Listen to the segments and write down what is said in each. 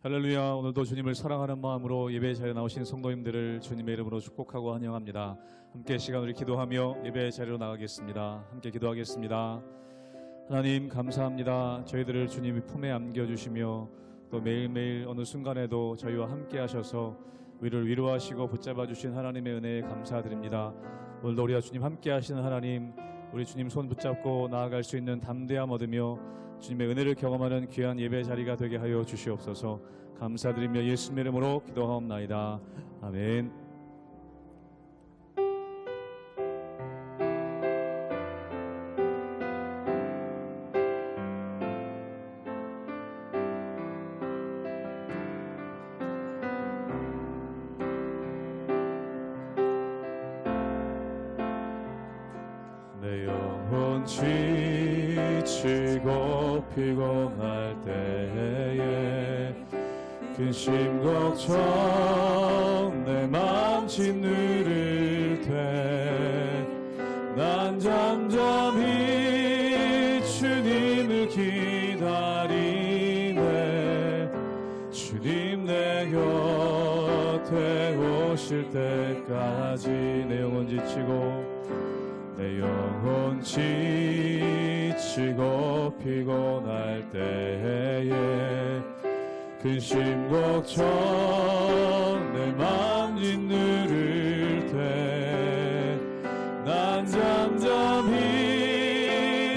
할렐루야. 오늘도 주님을 사랑하는 마음으로 예배 자리에 나오신 성도님들을 주님의 이름으로 축복하고 환영합니다. 함께 시간을 기도하며 예배 자리로 나가겠습니다. 함께 기도하겠습니다. 하나님 감사합니다. 저희들을 주님의 품에 안겨주시며 또 매일매일 어느 순간에도 저희와 함께 하셔서 우리를 위로하시고 붙잡아 주신 하나님의 은혜에 감사드립니다. 오늘도 우리와 주님 함께 하시는 하나님, 우리 주님 손 붙잡고 나아갈 수 있는 담대함 얻으며 주님의 은혜를 경험하는 귀한 예배 자리가 되게 하여 주시옵소서. 감사드리며 예수님의 이름으로 기도하옵나이다. 아멘. 내 영혼 지치고 피곤할 때에 근심 걱정 내 맘 짓누를 때 난 잠잠히 주님을 기다리네. 주님 내 곁에 오실 때까지 내 영혼 지치고 내 영혼 지치고 피곤할 때에 근심 걱정 내 맘 짓누를 때 난 잠잠히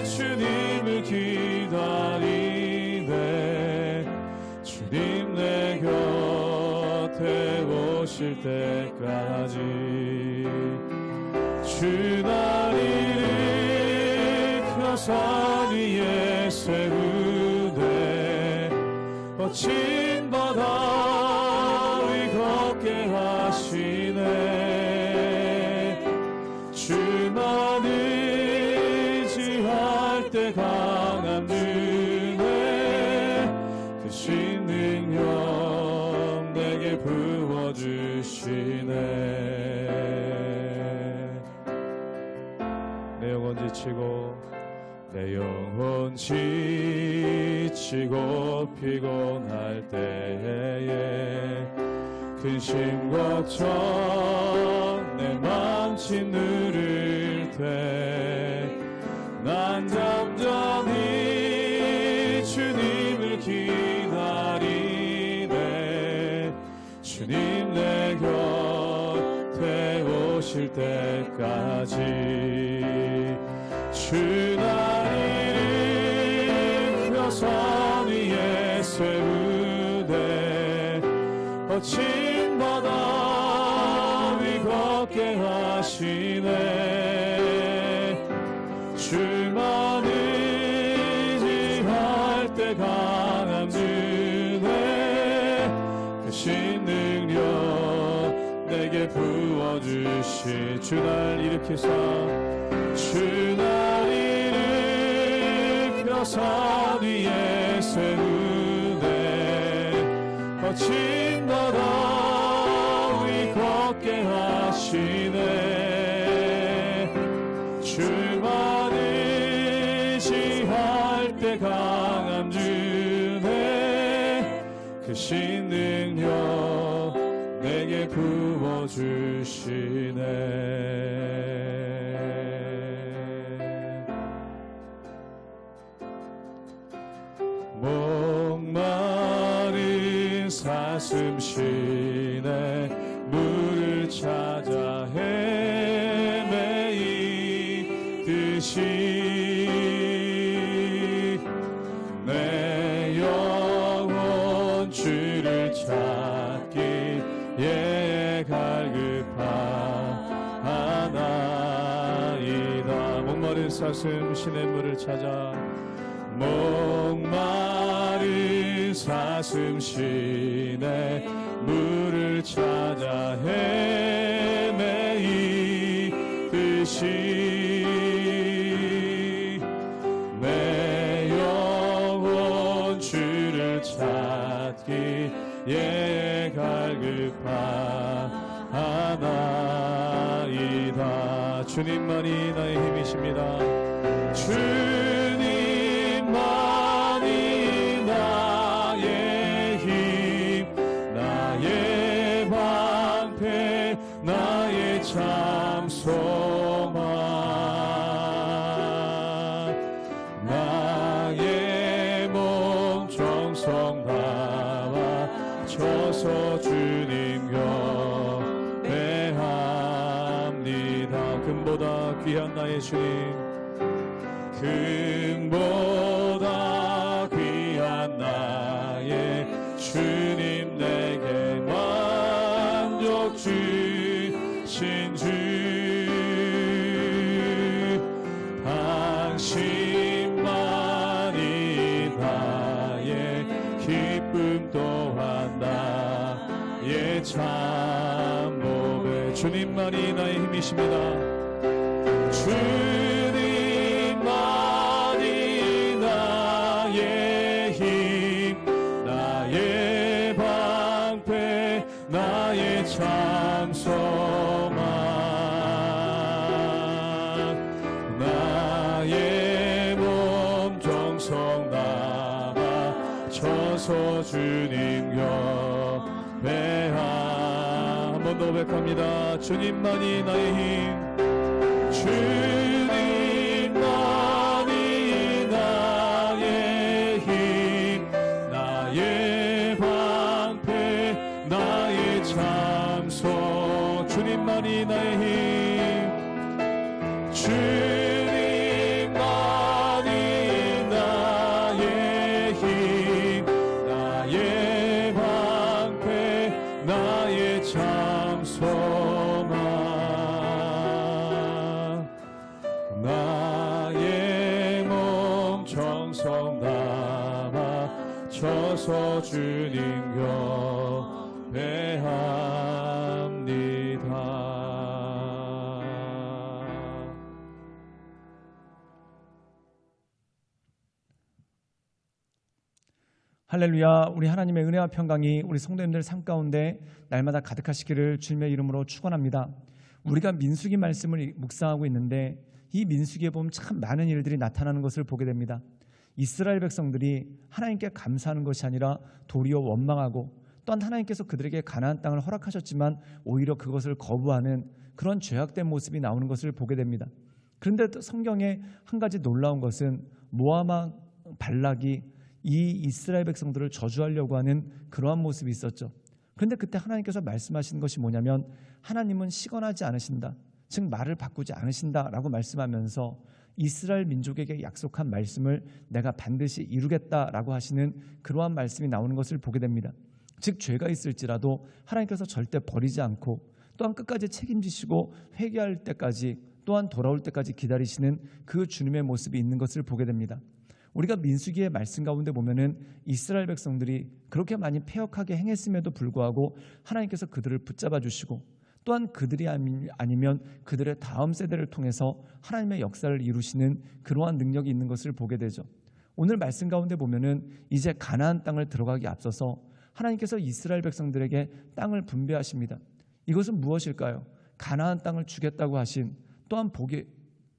주님을 기다리네. 주님 내 곁에 오실 때까지 주 나를 산 위에 세우네. 거친 바다 위 걷게 하시네. 주만 의지할 때 강한 은혜 크신 능력 내게 부어주시네. 내 영혼 지치고 내 영혼 지치고 피곤할 때에 근심 걱정 내 맘 짓누를 때 난 잠잠히 주님을 기다리네. 주님 내 곁에 오실 때까지 주 나를 산 위에 세우네. 거친 바다 위 걷게 하시네. 주만 의지할 때 강한 은혜 크신 능력 내게 부어주시. 주 날 일으키사 주 날 일으켜 산 위에 세우네. 거친 바다 위 걷게 하시네. 주만 의지할 때 강한 은혜 크신 능력 내게 부어주시네. 목마른 사슴 쉬네. 물을 찾아 헤매이듯이 내 영혼 주를 찾기에 갈급하나이다. 목마른 사슴 쉬네. 물을 찾아 목마른 사슴 쉬네. 물을 찾아 헤매이듯이 내 영혼 주를 찾기에 갈급하나이다. 주님만이 나의 힘이십니다. 주님만이 나의 힘 방패 나의 참 소망 나의 몸 정성 다와 쳐서 주님 경배합니다. 금보다 귀한 나의 주님 금보다 귀한 나의 주님 내게 만족 주신 주 당신만이 나의 기쁨 또한 나의 참 보배 주님만이 나의 힘이십니다. 주님만이 나의 힘 나의 방패 나의 참 소망 나의 몸 정성 다와 쳐서 주님 경배하 한 번 더 고백합니다. 주님만이 나의 힘 주님만이 나의 힘 나의 방패 나의 참소 주님만이 나의 힘 주님만이 나의 힘 나의 방패 나의 참소망 나의 몸 정성 담아 쳐서 주님 경배합니다. 할렐루야. 우리 하나님의 은혜와 평강이 우리 성도님들 삶 가운데 날마다 가득하시기를 주님의 이름으로 축원합니다. 우리가 민수기 말씀을 묵상하고 있는데 이 민수기에 보면 참 많은 일들이 나타나는 것을 보게 됩니다. 이스라엘 백성들이 하나님께 감사하는 것이 아니라 도리어 원망하고 또한 하나님께서 그들에게 가나안 땅을 허락하셨지만 오히려 그것을 거부하는 그런 죄악된 모습이 나오는 것을 보게 됩니다. 그런데 또 성경에 한 가지 놀라운 것은 모압 왕 발락이 이 이스라엘 백성들을 저주하려고 하는 그러한 모습이 있었죠. 그런데 그때 하나님께서 말씀하시는 것이 뭐냐면 하나님은 시건하지 않으신다. 즉 말을 바꾸지 않으신다라고 말씀하면서 이스라엘 민족에게 약속한 말씀을 내가 반드시 이루겠다라고 하시는 그러한 말씀이 나오는 것을 보게 됩니다. 즉 죄가 있을지라도 하나님께서 절대 버리지 않고 또한 끝까지 책임지시고 회개할 때까지 또한 돌아올 때까지 기다리시는 그 주님의 모습이 있는 것을 보게 됩니다. 우리가 민수기의 말씀 가운데 보면은 이스라엘 백성들이 그렇게 많이 패역하게 행했음에도 불구하고 하나님께서 그들을 붙잡아 주시고 또한 그들이 아니면 그들의 다음 세대를 통해서 하나님의 역사를 이루시는 그러한 능력이 있는 것을 보게 되죠. 오늘 말씀 가운데 보면은 이제 가나안 땅을 들어가기 앞서서 하나님께서 이스라엘 백성들에게 땅을 분배하십니다. 이것은 무엇일까요? 가나안 땅을 주겠다고 하신 또한 복의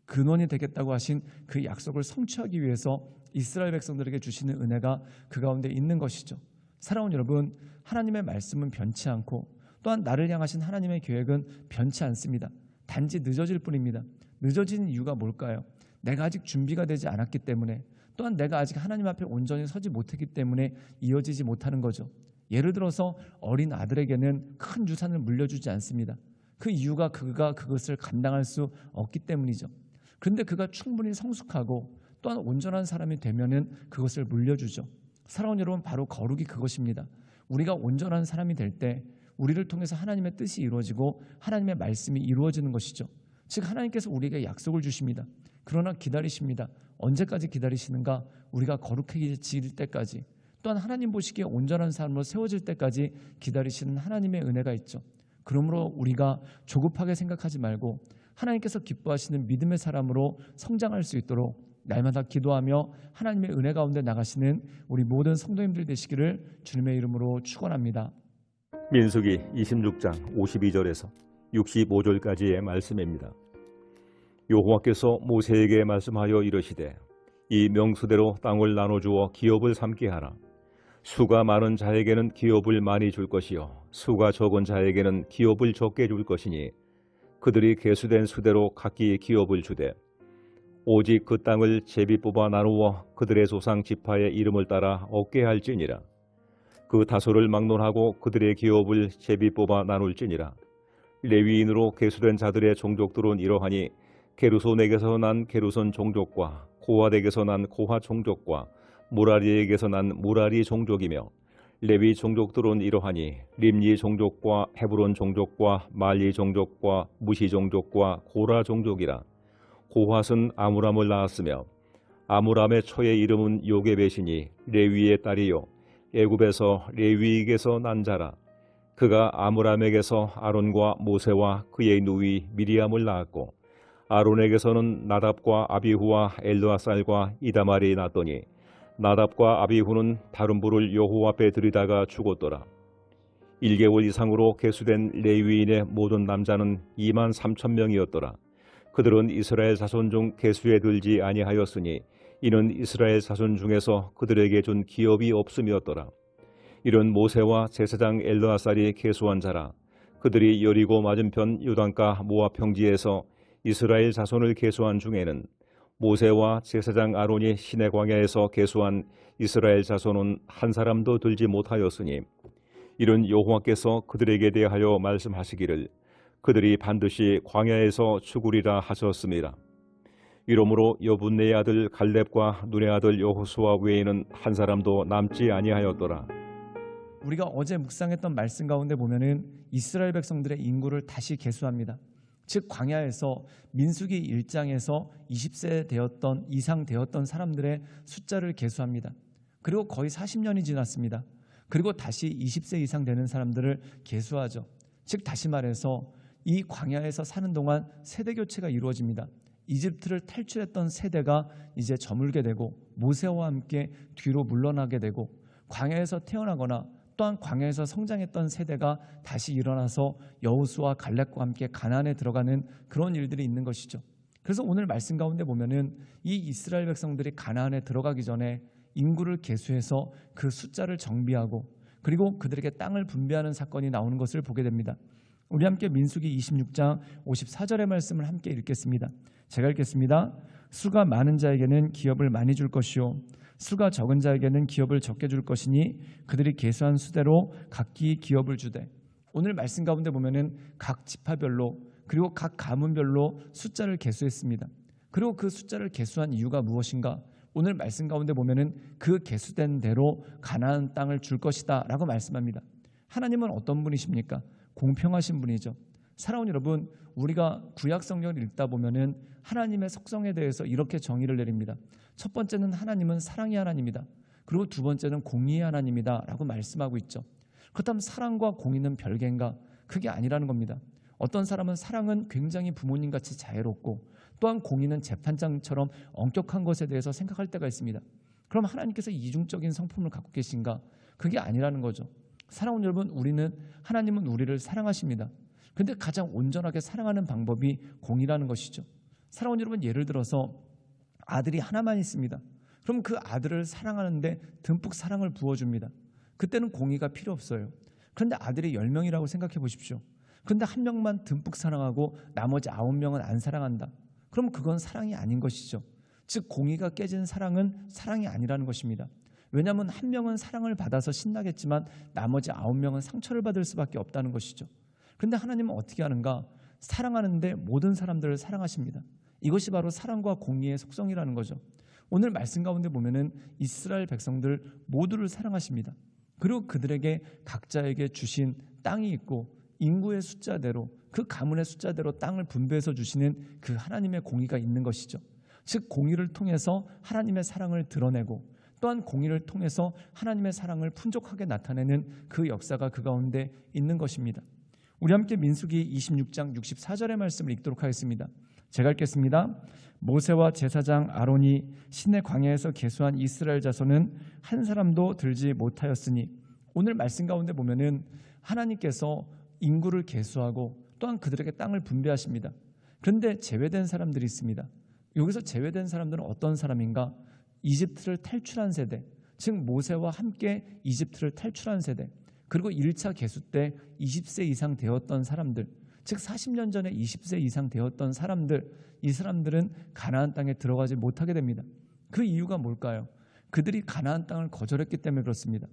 근원이 되겠다고 하신 그 약속을 성취하기 위해서 이스라엘 백성들에게 주시는 은혜가 그 가운데 있는 것이죠. 사랑하는 여러분, 하나님의 말씀은 변치 않고 또한 나를 향하신 하나님의 계획은 변치 않습니다. 단지 늦어질 뿐입니다. 늦어지는 이유가 뭘까요? 내가 아직 준비가 되지 않았기 때문에 또한 내가 아직 하나님 앞에 온전히 서지 못했기 때문에 이어지지 못하는 거죠. 예를 들어서 어린 아들에게는 큰 유산을 물려주지 않습니다. 그 이유가 그가 그것을 감당할 수 없기 때문이죠. 그런데 그가 충분히 성숙하고 또한 온전한 사람이 되면은 그것을 물려주죠. 사랑하는 여러분, 바로 거룩이 그것입니다. 우리가 온전한 사람이 될 때 우리를 통해서 하나님의 뜻이 이루어지고 하나님의 말씀이 이루어지는 것이죠. 즉 하나님께서 우리에게 약속을 주십니다. 그러나 기다리십니다. 언제까지 기다리시는가? 우리가 거룩해질 때까지 또한 하나님 보시기에 온전한 사람으로 세워질 때까지 기다리시는 하나님의 은혜가 있죠. 그러므로 우리가 조급하게 생각하지 말고 하나님께서 기뻐하시는 믿음의 사람으로 성장할 수 있도록 날마다 기도하며 하나님의 은혜 가운데 나가시는 우리 모든 성도님들 되시기를 주님의 이름으로 축원합니다. 민수기 26장 52절에서 65절까지의 말씀입니다. 여호와께서 모세에게 말씀하여 이르시되 이 명수대로 땅을 나눠주어 기업을 삼게 하라. 수가 많은 자에게는 기업을 많이 줄 것이요 수가 적은 자에게는 기업을 적게 줄 것이니 그들이 계수된 수대로 각기 기업을 주되 오직 그 땅을 제비 뽑아 나누어 그들의 조상 지파의 이름을 따라 얻게 할지니라. 그 다소를 막론하고 그들의 기업을 제비 뽑아 나눌지니라. 레위인으로 계수된 자들의 종족들은 이러하니 게르손에게서 난 게르손 종족과 고핫에게서 난 고핫 종족과 무라리에게서 난 무라리 종족이며 레위 종족들은 이러하니 림니 종족과 헤브론 종족과 말리 종족과 무시 종족과 고라 종족이라. 고핫은 아므람을 낳았으며 아므람의 처의 이름은 요게벳이니 레위의 딸이요 애굽에서 레위에게서 난 자라. 그가 아므람에게서 아론과 모세와 그의 누이 미리암을 낳았고 아론에게서는 나답과 아비후와 엘르아살과 이다말이 낳았더니 나답과 아비후는 다른 불을 여호와 앞에 들이다가 죽었더라. 1개월 이상으로 계수된 레위인의 모든 남자는 2만 3천 명이었더라. 그들은 이스라엘 자손 중 계수에 들지 아니하였으니 이는 이스라엘 자손 중에서 그들에게 준 기업이 없음이었더라. 이런 모세와 제사장 엘르아살이 계수한 자라. 그들이 여리고 맞은편 요단가 모압 평지에서 이스라엘 자손을 계수한 중에는 모세와 제사장 아론이 시내 광야에서 계수한 이스라엘 자손은 한 사람도 들지 못하였으니 이는 여호와께서 그들에게 대하여 말씀하시기를 그들이 반드시 광야에서 죽으리라 하셨습니다. 이러므로 여분네의 아들 갈렙과 눈의 아들 여호수아 외에는 한 사람도 남지 아니하였더라. 우리가 어제 묵상했던 말씀 가운데 보면은 이스라엘 백성들의 인구를 다시 계수합니다. 즉 광야에서 민수기 1장에서 20세 되었던 이상 되었던 사람들의 숫자를 계수합니다. 그리고 거의 40년이 지났습니다. 그리고 다시 20세 이상 되는 사람들을 계수하죠. 즉 다시 말해서 이 광야에서 사는 동안 세대 교체가 이루어집니다. 이집트를 탈출했던 세대가 이제 저물게 되고 모세와 함께 뒤로 물러나게 되고 광야에서 태어나거나 또한 광야에서 성장했던 세대가 다시 일어나서 여호수아 갈렙과 함께 가나안에 들어가는 그런 일들이 있는 것이죠. 그래서 오늘 말씀 가운데 보면은 이 이스라엘 백성들이 가나안에 들어가기 전에 인구를 계수해서 그 숫자를 정비하고 그리고 그들에게 땅을 분배하는 사건이 나오는 것을 보게 됩니다. 우리 함께 민수기 26장 54절의 말씀을 함께 읽겠습니다. 제가 읽겠습니다. 수가 많은 자에게는 기업을 많이 줄 것이요 수가 적은 자에게는 기업을 적게 줄 것이니 그들이 계수한 수대로 각기 기업을 주되. 오늘 말씀 가운데 보면은 각 지파별로 그리고 각 가문별로 숫자를 계수했습니다. 그리고 그 숫자를 계수한 이유가 무엇인가? 오늘 말씀 가운데 보면은 그 계수된 대로 가나안 땅을 줄 것이다 라고 말씀합니다. 하나님은 어떤 분이십니까? 공평하신 분이죠. 사랑하는 여러분, 우리가 구약 성경을 읽다 보면은 하나님의 속성에 대해서 이렇게 정의를 내립니다. 첫 번째는 하나님은 사랑의 하나님이다. 그리고 두 번째는 공의의 하나님이다 라고 말씀하고 있죠. 그렇다면 사랑과 공의는 별개인가? 그게 아니라는 겁니다. 어떤 사람은 사랑은 굉장히 부모님같이 자애롭고 또한 공의는 재판장처럼 엄격한 것에 대해서 생각할 때가 있습니다. 그럼 하나님께서 이중적인 성품을 갖고 계신가? 그게 아니라는 거죠. 사랑하는 여러분, 하나님은 우리를 사랑하십니다. 그런데 가장 온전하게 사랑하는 방법이 공의라는 것이죠. 사랑하는 여러분, 예를 들어서 아들이 하나만 있습니다. 그럼 그 아들을 사랑하는데 듬뿍 사랑을 부어줍니다. 그때는 공의가 필요 없어요. 그런데 아들이 10명이라고 생각해 보십시오. 그런데 한 명만 듬뿍 사랑하고 나머지 9명은 안 사랑한다. 그럼 그건 사랑이 아닌 것이죠. 즉 공의가 깨진 사랑은 사랑이 아니라는 것입니다. 왜냐하면 한 명은 사랑을 받아서 신나겠지만 나머지 9명은 상처를 받을 수밖에 없다는 것이죠. 그런데 하나님은 어떻게 하는가? 사랑하는데 모든 사람들을 사랑하십니다. 이것이 바로 사랑과 공의의 속성이라는 거죠. 오늘 말씀 가운데 보면은 이스라엘 백성들 모두를 사랑하십니다. 그리고 그들에게 각자에게 주신 땅이 있고 인구의 숫자대로 그 가문의 숫자대로 땅을 분배해서 주시는 그 하나님의 공의가 있는 것이죠. 즉 공의를 통해서 하나님의 사랑을 드러내고 또한 공의를 통해서 하나님의 사랑을 풍족하게 나타내는 그 역사가 그 가운데 있는 것입니다. 우리 함께 민수기 26장 64절의 말씀을 읽도록 하겠습니다. 제가 읽겠습니다. 모세와 제사장 아론이 시내 광야에서 계수한 이스라엘 자손은 한 사람도 들지 못하였으니. 오늘 말씀 가운데 보면은 하나님께서 인구를 계수하고 또한 그들에게 땅을 분배하십니다. 그런데 제외된 사람들이 있습니다. 여기서 제외된 사람들은 어떤 사람인가? 이집트를 탈출한 세대, 즉 모세와 함께 이집트를 탈출한 세대, 그리고 1차 계수 때 20세 이상 되었던 사람들, 즉 40년 전에 20세 이상 되었던 사람들, 이 사람들은 가나안 땅에 들어가지 못하게 됩니다. 그 이유가 뭘까요? 그들이 가나안 땅을 거절했기 때문에 그렇습니다.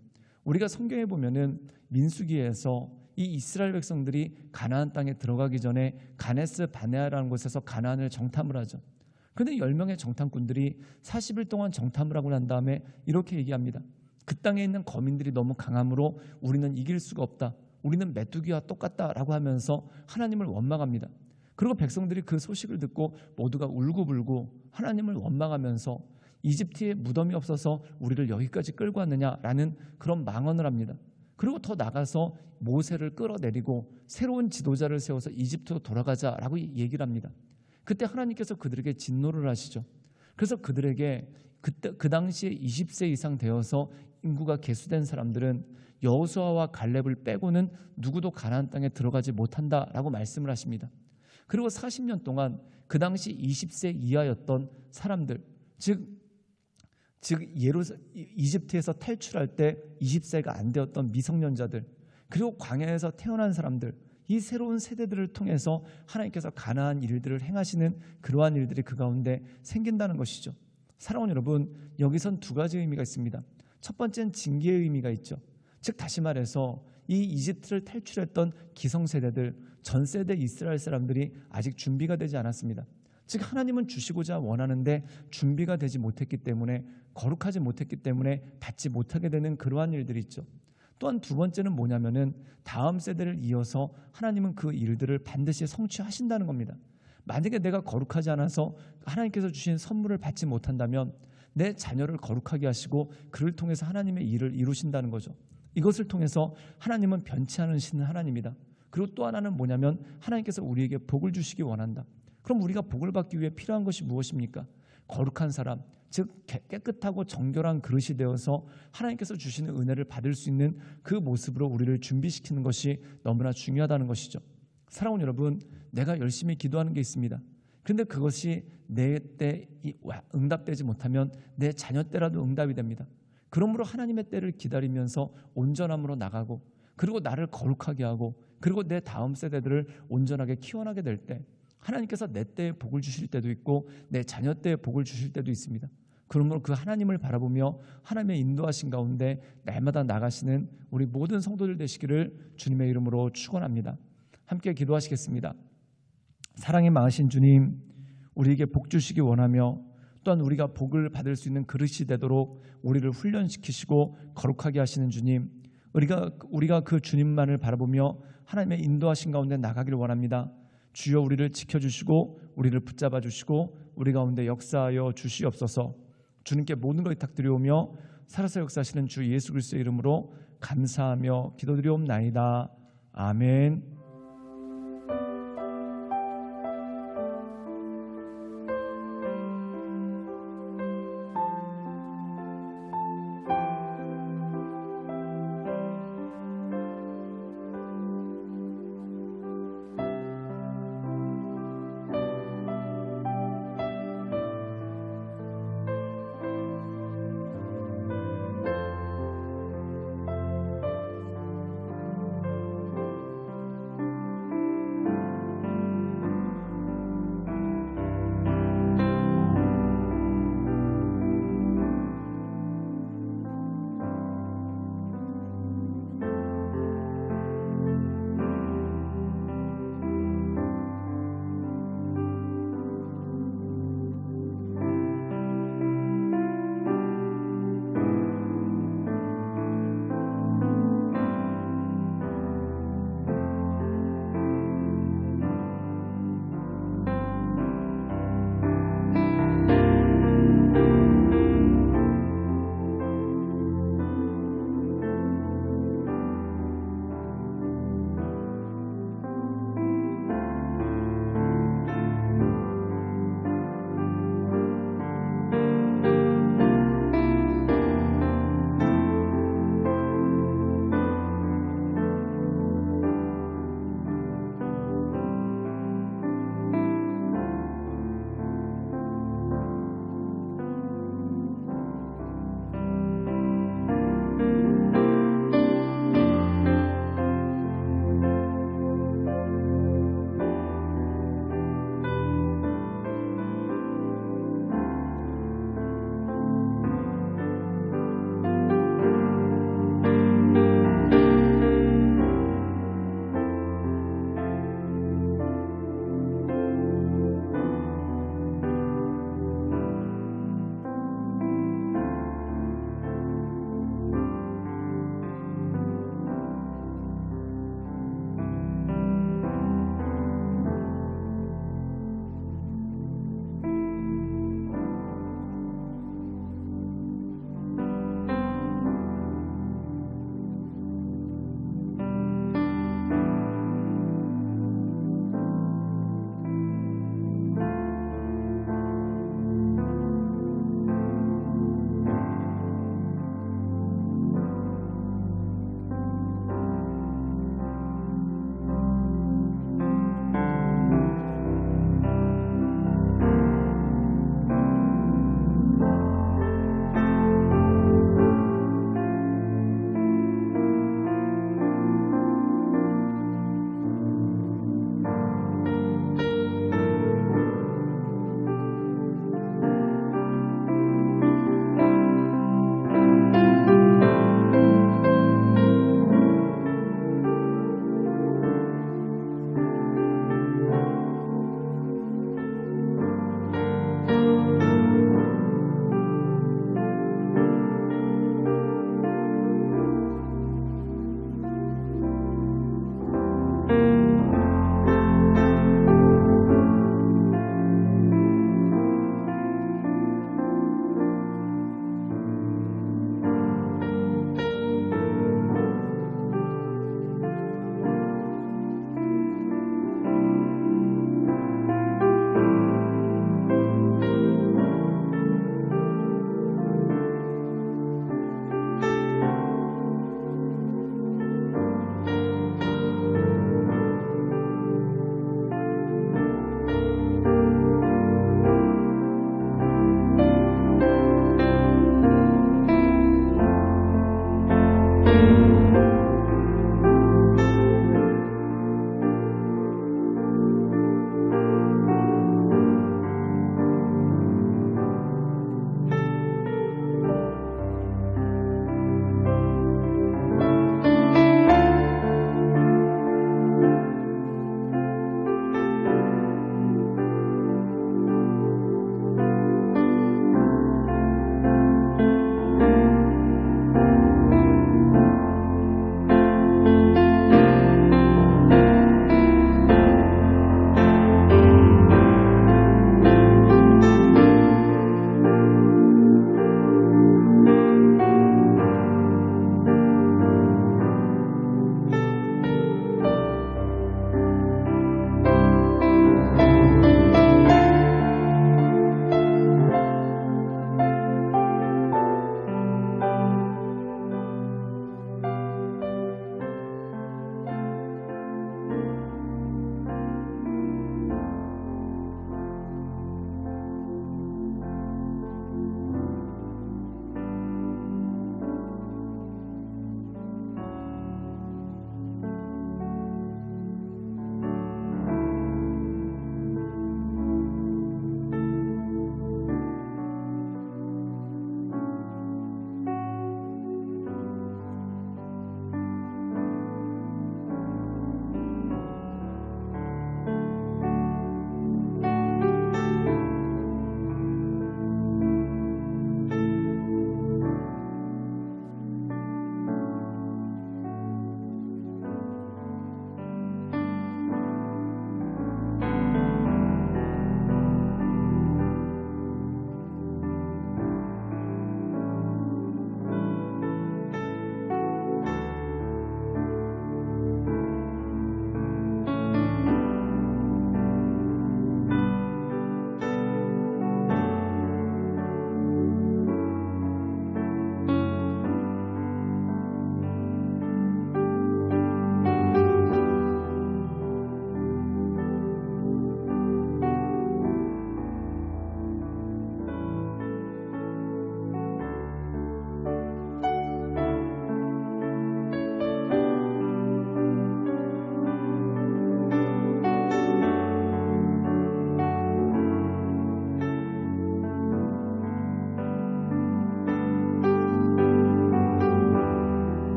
우리가 성경에 보면은 민수기에서 이 이스라엘 백성들이 가나안 땅에 들어가기 전에 가네스 바네아라는 곳에서 가나안을 정탐을 하죠. 그런데 10명의 정탐꾼들이 40일 동안 정탐을 하고 난 다음에 이렇게 얘기합니다. 그 땅에 있는 거민들이 너무 강함으로 우리는 이길 수가 없다. 우리는 메뚜기와 똑같다라고 하면서 하나님을 원망합니다. 그리고 백성들이 그 소식을 듣고 모두가 울고불고 하나님을 원망하면서 이집트에 무덤이 없어서 우리를 여기까지 끌고 왔느냐라는 그런 망언을 합니다. 그리고 더 나가서 모세를 끌어내리고 새로운 지도자를 세워서 이집트로 돌아가자라고 얘기를 합니다. 그때 하나님께서 그들에게 진노를 하시죠. 그래서 그들에게 그 당시에 20세 이상 되어서 인구가 계수된 사람들은 여호수아와 갈렙을 빼고는 누구도 가나안 땅에 들어가지 못한다라고 말씀을 하십니다. 그리고 40년 동안 그 당시 20세 이하였던 사람들, 즉 이집트에서 탈출할 때 20세가 안 되었던 미성년자들, 그리고 광야에서 태어난 사람들, 이 새로운 세대들을 통해서 하나님께서 가나안 일들을 행하시는 그러한 일들이 그 가운데 생긴다는 것이죠. 사랑하는 여러분, 여기선 두 가지 의미가 있습니다. 첫 번째는 징계의 의미가 있죠. 즉 다시 말해서 이 이집트를 탈출했던 기성세대들, 전 세대 이스라엘 사람들이 아직 준비가 되지 않았습니다. 즉 하나님은 주시고자 원하는데 준비가 되지 못했기 때문에, 거룩하지 못했기 때문에 받지 못하게 되는 그러한 일들이 있죠. 또한 두 번째는 뭐냐면은 다음 세대를 이어서 하나님은 그 일들을 반드시 성취하신다는 겁니다. 만약에 내가 거룩하지 않아서 하나님께서 주신 선물을 받지 못한다면 내 자녀를 거룩하게 하시고 그를 통해서 하나님의 일을 이루신다는 거죠. 이것을 통해서 하나님은 변치 않으시는 하나님이다. 그리고 또 하나는 뭐냐면 하나님께서 우리에게 복을 주시기 원한다. 그럼 우리가 복을 받기 위해 필요한 것이 무엇입니까? 거룩한 사람, 즉 깨끗하고 정결한 그릇이 되어서 하나님께서 주시는 은혜를 받을 수 있는 그 모습으로 우리를 준비시키는 것이 너무나 중요하다는 것이죠. 사랑하는 여러분, 내가 열심히 기도하는 게 있습니다. 그런데 그것이 내 때 응답되지 못하면 내 자녀 때라도 응답이 됩니다. 그러므로 하나님의 때를 기다리면서 온전함으로 나가고, 그리고 나를 거룩하게 하고, 그리고 내 다음 세대들을 온전하게 키워나게 될 때 하나님께서 내 때에 복을 주실 때도 있고 내 자녀 때에 복을 주실 때도 있습니다. 그러므로 그 하나님을 바라보며 하나님의 인도하신 가운데 날마다 나가시는 우리 모든 성도들 되시기를 주님의 이름으로 축원합니다. 함께 기도하시겠습니다. 사랑이 많으신 주님, 우리에게 복 주시기 원하며 또한 우리가 복을 받을 수 있는 그릇이 되도록 우리를 훈련시키시고 거룩하게 하시는 주님, 우리가 그 주님만을 바라보며 하나님의 인도하신 가운데 나가기를 원합니다. 주여 우리를 지켜주시고 우리를 붙잡아 주시고 우리 가운데 역사하여 주시옵소서. 주님께 모든 걸 부탁드리오며 살아서 역사하시는 주 예수 그리스도의 이름으로 감사하며 기도드리옵나이다. 아멘.